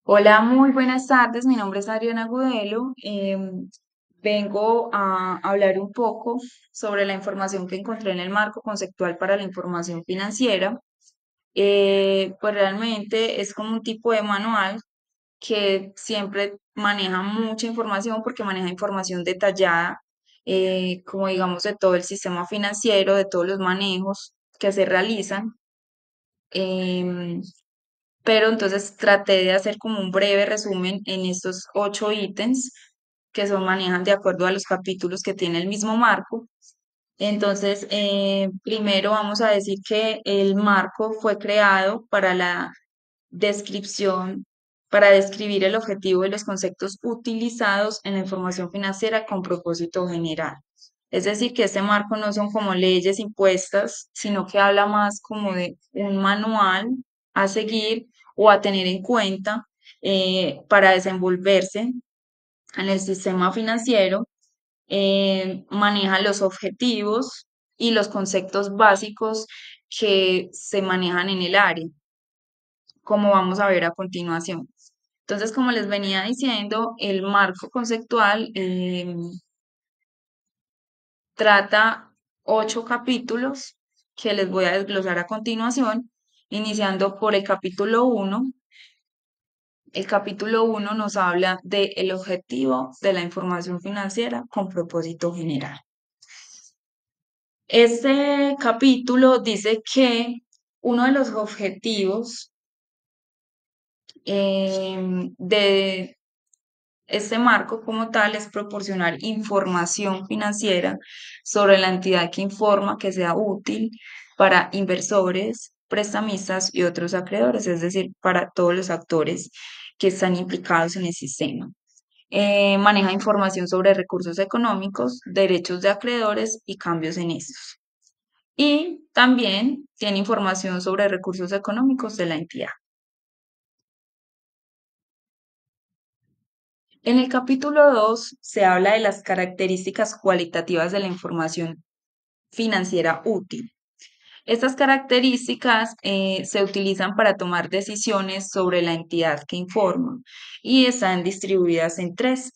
Hola, muy buenas tardes. Mi nombre es Adriana Gudelo. Vengo a hablar un poco sobre la información que encontré en el marco conceptual para la información financiera. Pues realmente es como un tipo de manual que siempre maneja mucha información porque maneja información detallada, como digamos de todo el sistema financiero, de todos los manejos que se realizan. Em, pero entonces traté de hacer como un breve resumen en estos 8 ítems que son manejan de acuerdo a los capítulos que tiene el mismo marco. Entonces, primero vamos a decir que el marco fue creado para la descripción, para describir el objetivo y los conceptos utilizados en la información financiera con propósito general. Es decir, que este marco no son como leyes impuestas, sino que habla más como de un manual a seguir o a tener en cuenta para desenvolverse en el sistema financiero. Maneja los objetivos y los conceptos básicos que se manejan en el área, como vamos a ver a continuación. Entonces, como les venía diciendo, el marco conceptual trata 8 capítulos que les voy a desglosar a continuación, iniciando por el capítulo 1. El capítulo 1 nos habla del objetivo de la información financiera con propósito general. Este capítulo dice que uno de los objetivos de este marco como tal es proporcionar información financiera sobre la entidad que informa que sea útil para inversores, prestamistas y otros acreedores, es decir, para todos los actores que están implicados en el sistema. Maneja información sobre recursos económicos, derechos de acreedores y cambios en estos. Y también tiene información sobre recursos económicos de la entidad. En el capítulo 2 se habla de las características cualitativas de la información financiera útil. Estas características se utilizan para tomar decisiones sobre la entidad que informa y están distribuidas en tres.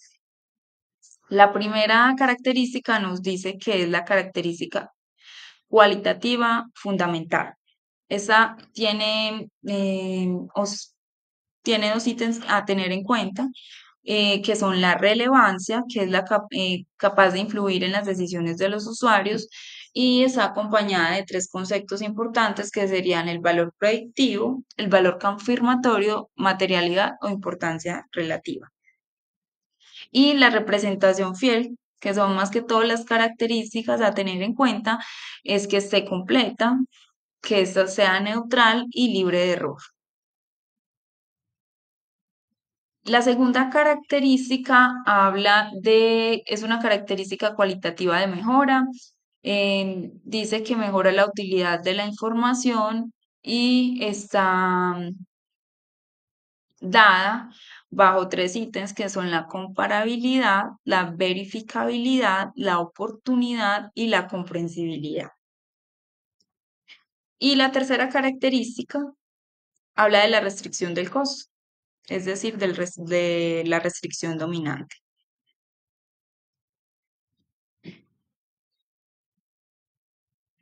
La primera característica nos dice que es la característica cualitativa fundamental. Esa tiene dos ítems a tener en cuenta, que son la relevancia, que es capaz de influir en las decisiones de los usuarios, y está acompañada de tres conceptos importantes que serían el valor predictivo, el valor confirmatorio, materialidad o importancia relativa. Y la representación fiel, que son más que todas las características a tener en cuenta, es que esté completa, que ésta sea neutral y libre de error. La segunda característica es una característica cualitativa de mejora. Dice que mejora la utilidad de la información y está dada bajo tres ítems que son la comparabilidad, la verificabilidad, la oportunidad y la comprensibilidad. Y la tercera característica habla de la restricción del costo, es decir, de la restricción dominante.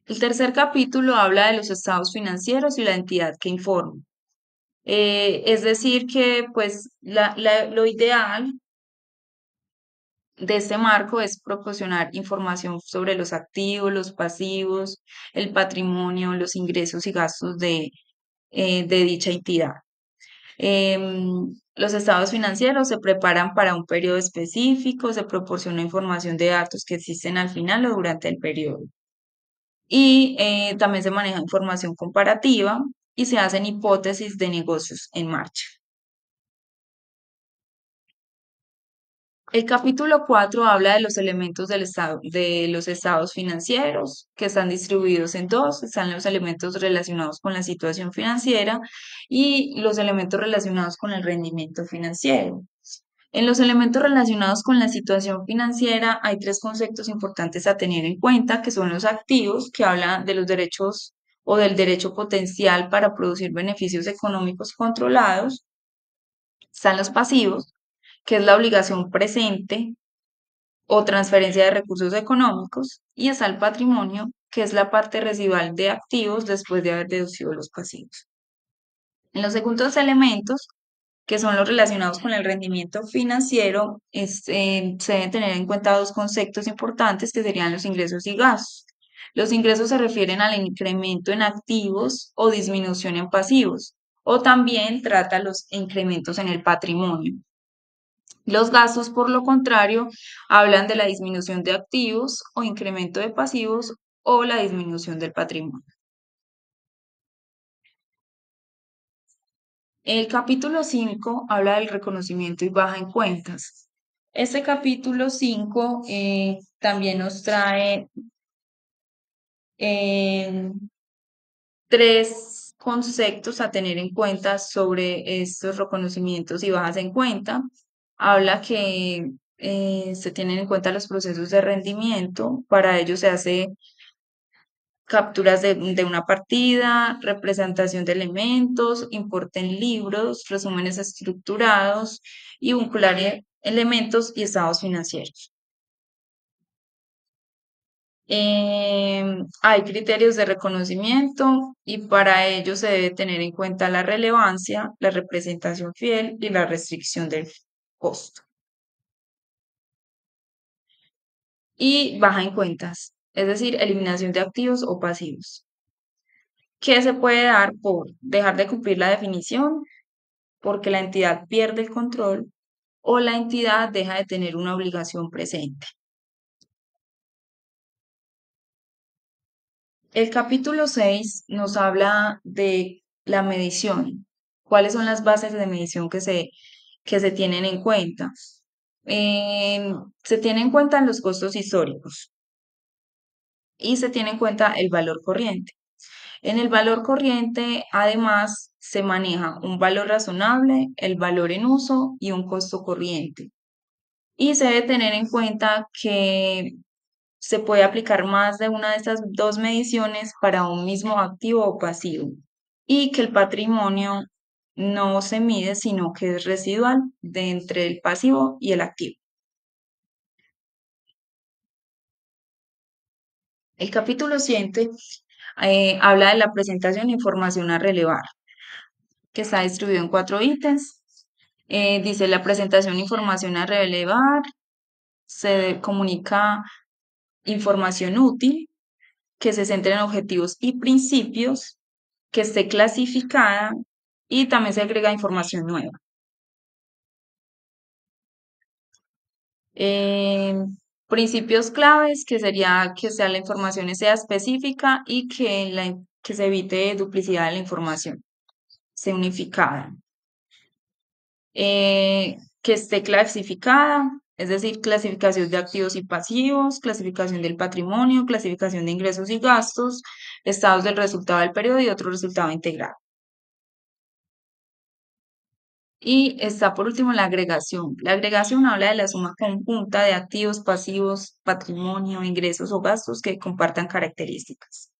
El tercer capítulo habla de los estados financieros y la entidad que informa. Es decir, que pues lo ideal de este marco es proporcionar información sobre los activos, los pasivos, el patrimonio, los ingresos y gastos de dicha entidad. Los estados financieros se preparan para un periodo específico, se proporciona información de datos que existen al final o durante el periodo. Y también se maneja información comparativa y se hacen hipótesis de negocios en marcha. El capítulo 4 habla de los elementos del estado, de los estados financieros, que están distribuidos en dos. Están los elementos relacionados con la situación financiera y los elementos relacionados con el rendimiento financiero. En los elementos relacionados con la situación financiera hay tres conceptos importantes a tener en cuenta, que son los activos, que hablan de los derechos o del derecho potencial para producir beneficios económicos controlados. Están los pasivos, que es la obligación presente o transferencia de recursos económicos, y está el patrimonio, que es la parte residual de activos después de haber deducido los pasivos. En los segundos elementos, que son los relacionados con el rendimiento financiero, se deben tener en cuenta dos conceptos importantes que serían los ingresos y gastos. Los ingresos se refieren al incremento en activos o disminución en pasivos, o también trata los incrementos en el patrimonio. Los gastos, por lo contrario, hablan de la disminución de activos o incremento de pasivos o la disminución del patrimonio. El capítulo 5 habla del reconocimiento y baja en cuentas. Este capítulo 5 también nos trae eh, tres conceptos a tener en cuenta sobre estos reconocimientos y bajas en cuenta. Habla que se tienen en cuenta los procesos de rendimiento, para ello se hace capturas de una partida, representación de elementos, importe en libros, resúmenes estructurados y vincular elementos y estados financieros. Hay criterios de reconocimiento y para ello se debe tener en cuenta la relevancia, la representación fiel y la restricción del costo. Y baja en cuentas, es decir, eliminación de activos o pasivos, que se puede dar por dejar de cumplir la definición, porque la entidad pierde el control o la entidad deja de tener una obligación presente. El capítulo 6 nos habla de la medición. ¿Cuáles son las bases de medición que se tienen en cuenta? Se tienen en cuenta los costos históricos y se tiene en cuenta el valor corriente. En el valor corriente, además, se maneja un valor razonable, el valor en uso y un costo corriente. Y se debe tener en cuenta que se puede aplicar más de una de estas dos mediciones para un mismo activo o pasivo, y que el patrimonio no se mide, sino que es residual de entre el pasivo y el activo. El capítulo 7 habla de la presentación de información a relevar, que está distribuido en cuatro ítems. Dice la presentación de información a relevar, se comunica información útil, que se centre en objetivos y principios, que esté clasificada y también se agrega información nueva. Eh, Principios claves, que sería que sea la información sea específica y que, que se evite duplicidad de la información, sea unificada. Que esté clasificada, es decir, clasificación de activos y pasivos, clasificación del patrimonio, clasificación de ingresos y gastos, estados del resultado del periodo y otro resultado integrado. Y está por último la agregación. La agregación habla de la suma conjunta de activos, pasivos, patrimonio, ingresos o gastos que compartan características.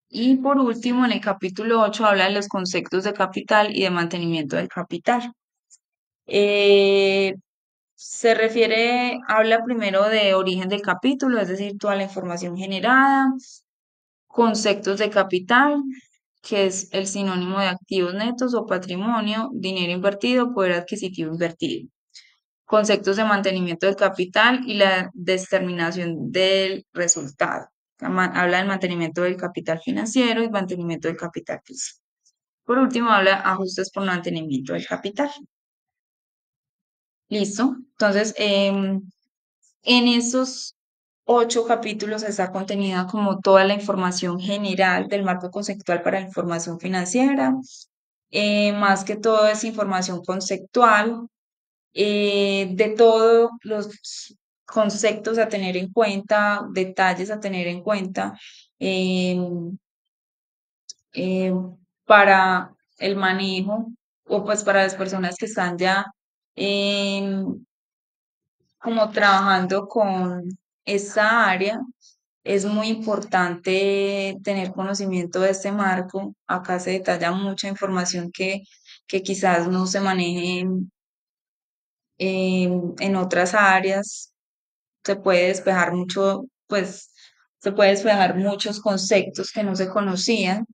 Y por último, en el capítulo 8 habla de los conceptos de capital y de mantenimiento del capital. Eh, habla primero de origen del capítulo, es decir, toda la información generada, conceptos de capital, que es el sinónimo de activos netos o patrimonio, dinero invertido, poder adquisitivo invertido. Conceptos de mantenimiento del capital y la determinación del resultado. Habla del mantenimiento del capital financiero y mantenimiento del capital físico. Por último, habla ajustes por mantenimiento del capital. Listo. Entonces, en esos 8 capítulos está contenida como toda la información general del marco conceptual para la información financiera. Más que todo es información conceptual de todos los conceptos a tener en cuenta, detalles a tener en cuenta eh, para el manejo o pues para las personas que están ya como trabajando con esta área. Es muy importante tener conocimiento de este marco. Acá se detalla mucha información que que quizás no se manejen en otras áreas. Se puede despejar mucho, pues se puede despejar muchos conceptos que no se conocían.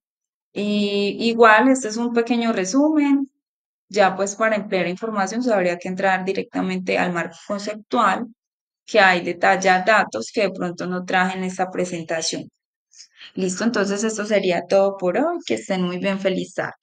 Y igual, este es un pequeño resumen. Ya pues para emplear información se habría que entrar directamente al marco conceptual, que ahí detalla datos que de pronto no traje en esta presentación. Listo, entonces esto sería todo por hoy. Que estén muy bien, feliz tarde.